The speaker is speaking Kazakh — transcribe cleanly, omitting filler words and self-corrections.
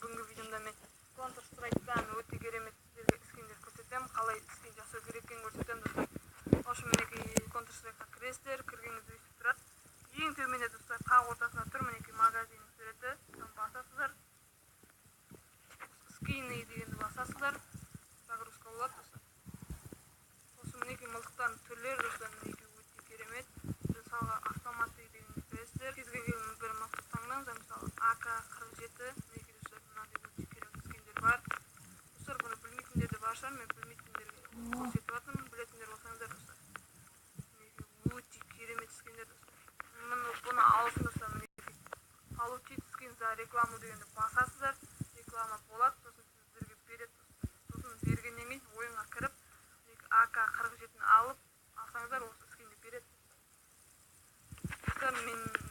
бүгінгі видеомда мен Counter Strike'дан өте керемет сіздерге скиндер көрсетемін. Қалай скин жасау керек екенін көрсетемін достар. Ошо мінекей Counter Strike'қа кіресіздер, кіргеніңізде өйтіп тұрады. Ең төменде достар қақ ортасында тұр мінекей магазиннің суреті. Басасыздар. Скины дегенді басасыздар. Загрузка болады достар. Осы мінекей мылтықтардың түрлері достар, мінекей өте керемет. Мысалға автоматты дегенді кіресіздер. Кез келген бір мылтық таңдаңыздар. Мысалы AK-47 мінекей достар, мынандай өте керемет скиндер бар. Достар, бұны білмейтіндер де бар шығар, мен білмейтіндерге көрсетіп жатырмын. Білетіндер болсаңыздар достар. Мінекей өте керемет скиндер достар. Бұны алсын достар, мінекей. Получить скин за рекламу дегенді басасыздар. Реклама болады, сосын сіздерге береді достар. Сосын бергеннен кейін ойынға кіріп, AK-47-ні алып алсаңыздар, осы скинді береді. Достар, мен